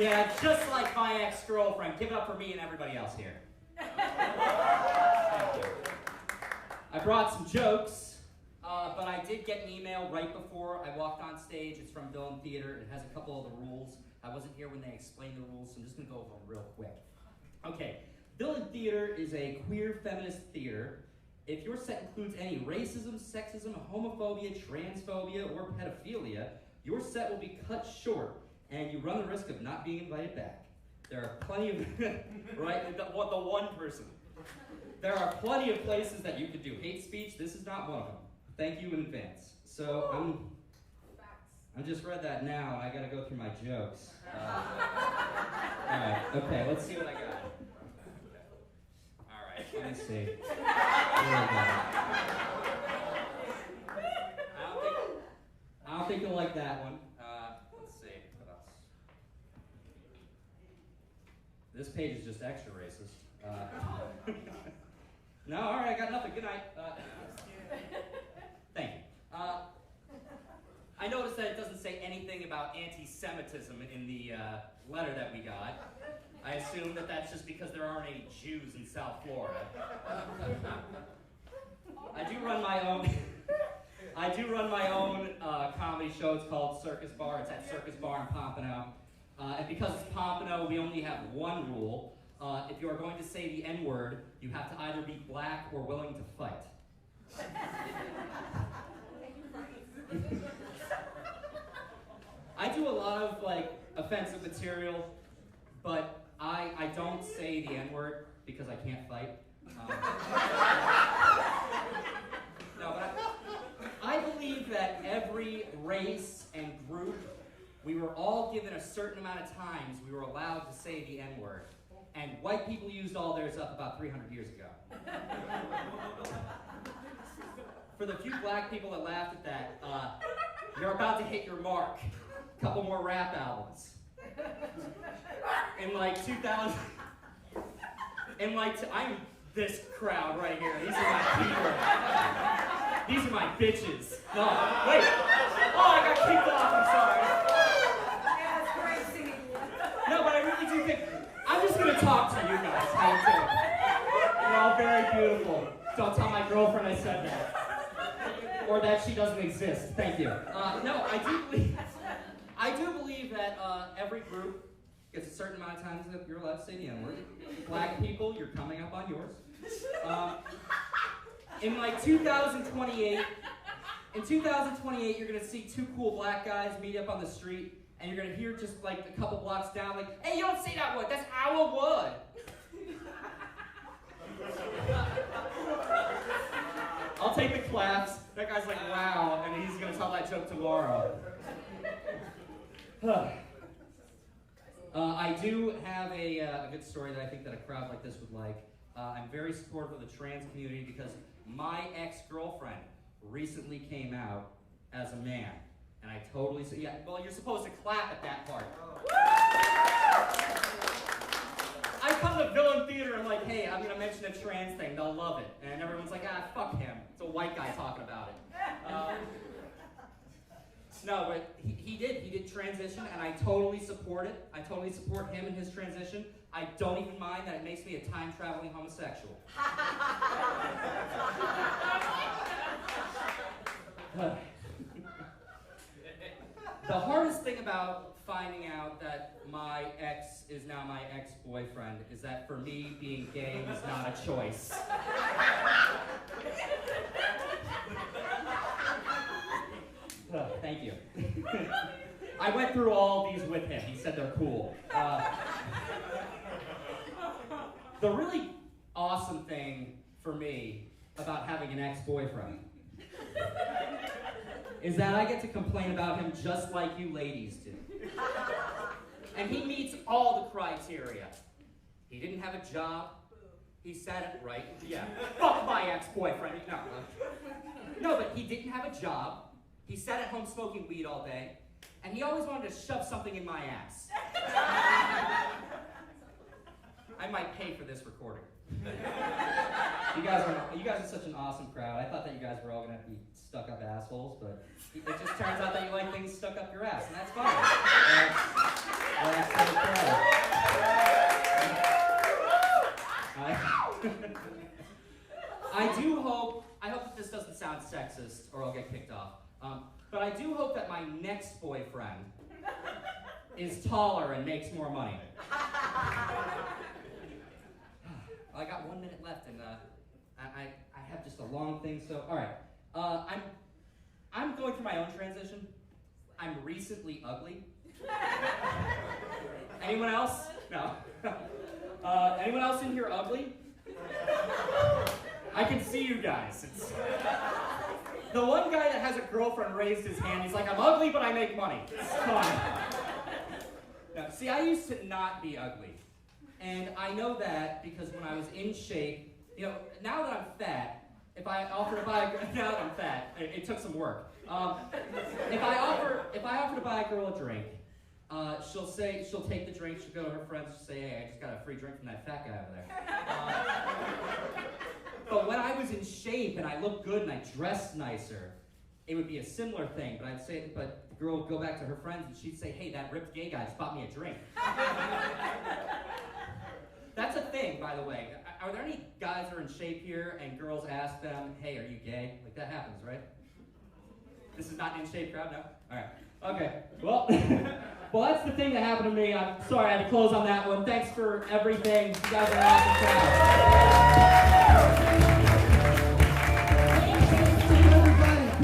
Yeah, just like my ex-girlfriend. Give it up for me and everybody else here. Thank you. I brought some jokes, but I did get an email right before I walked on stage. It's from Villain Theater. It has a couple of the rules. I wasn't here when they explained the rules, so I'm just going to go over them real quick. Okay, Villain Theater is a queer feminist theater. If your set includes any racism, sexism, homophobia, transphobia, or pedophilia, your set will be cut short, and you run the risk of not being invited back. There are plenty of, right, the one person. There are plenty of places that you could do hate speech. This is not one of them. Thank you in advance. So I just read that now, and I got to go through my jokes. All right, okay, let's see what I got. All right, let me see. I don't think you'll like that one. Let's see, what else? This page is just extra racist. No, all right, I got nothing. Good night. Thank you. I noticed that it doesn't say anything about anti-Semitism in the letter that we got. I assume that that's just because there aren't any Jews in South Florida. I do run my own comedy show. It's called Circus Bar. It's at Circus Bar in Pompano. And because it's Pompano, we only have one rule. If you are going to say the N-word, you have to either be black or willing to fight. I do a lot of offensive material, but I don't say the N-word because I can't fight. No, but I believe that every race and group, we were all given a certain amount of times we were allowed to say the N-word. And white people used all theirs up about 300 years ago. For the few black people that laughed at that, you're about to hit your mark. A couple more rap albums. In 2000, I'm this crowd right here. These are my people. These are my bitches. No, wait. Oh, I got kicked off. I'm sorry. Yeah, it's crazy. No, but I really do think. I'm just gonna talk to you guys. How you doing? You're all very beautiful. Don't tell my girlfriend I said that, or that she doesn't exist. Thank you. No, I do believe that every group gets a certain amount of times that you're allowed to say the N-word. Black people, you're coming up on yours. In 2028, you're gonna see two cool black guys meet up on the street. And you're going to hear just a couple blocks down, hey, you don't say that word, that's our word. I'll take the claps. That guy's like, wow, and he's going to tell that joke tomorrow. I do have a good story that I think that a crowd like this would like. I'm very supportive of the trans community because my ex-girlfriend recently came out as a man. And I totally say, yeah, well, you're supposed to clap at that part. I come to Villain Theater and I'm like, hey, I'm going to mention a trans thing. They'll love it. And everyone's like, fuck him. It's a white guy talking about it. No, but he did transition, and I totally support it. I totally support him and his transition. I don't even mind that it makes me a time-traveling homosexual. The hardest thing about finding out that my ex is now my ex-boyfriend is that for me, being gay was not a choice. Thank you. I went through all these with him. He said they're cool. The really awesome thing for me about having an ex-boyfriend is that I get to complain about him just like you ladies do. And he meets all the criteria. He didn't have a job. He said it right. Yeah. Fuck my ex-boyfriend. No, but he didn't have a job. He sat at home smoking weed all day. And he always wanted to shove something in my ass. I might pay for this recording. You guys are such an awesome crowd. I thought that you guys were all gonna be stuck-up assholes, but it just turns out that you like things stuck up your ass, and that's fine. That's the crowd. get kicked off. But I do hope that my next boyfriend is taller and makes more money. I got 1 minute left, and I have just a long thing. So, all right, I'm going through my own transition. I'm recently ugly. Anyone else? No. Anyone else in here ugly? I can see you guys. The one guy that has a girlfriend raised his hand. He's like, I'm ugly, but I make money. It's fine. No, see, I used to not be ugly. And I know that because when I was in shape, now that I'm fat, if I offer to buy now that I'm fat, it took some work. If I offer to buy a girl a drink, she'll take the drink, she'll go to her friends, she'll say, hey, I just got a free drink from that fat guy over there. But when I was in shape and I looked good and I dressed nicer, it would be a similar thing. But the girl would go back to her friends and she'd say, hey, that ripped gay guy just bought me a drink. That's a thing, by the way. Are there any guys that are in shape here and girls ask them, hey, are you gay? Like, that happens, right? This is not an in shape crowd, no? All right. Okay. Well, well, that's the thing that happened to me. I'm sorry I had to close on that one. Thanks for everything. You guys are an awesome crowd.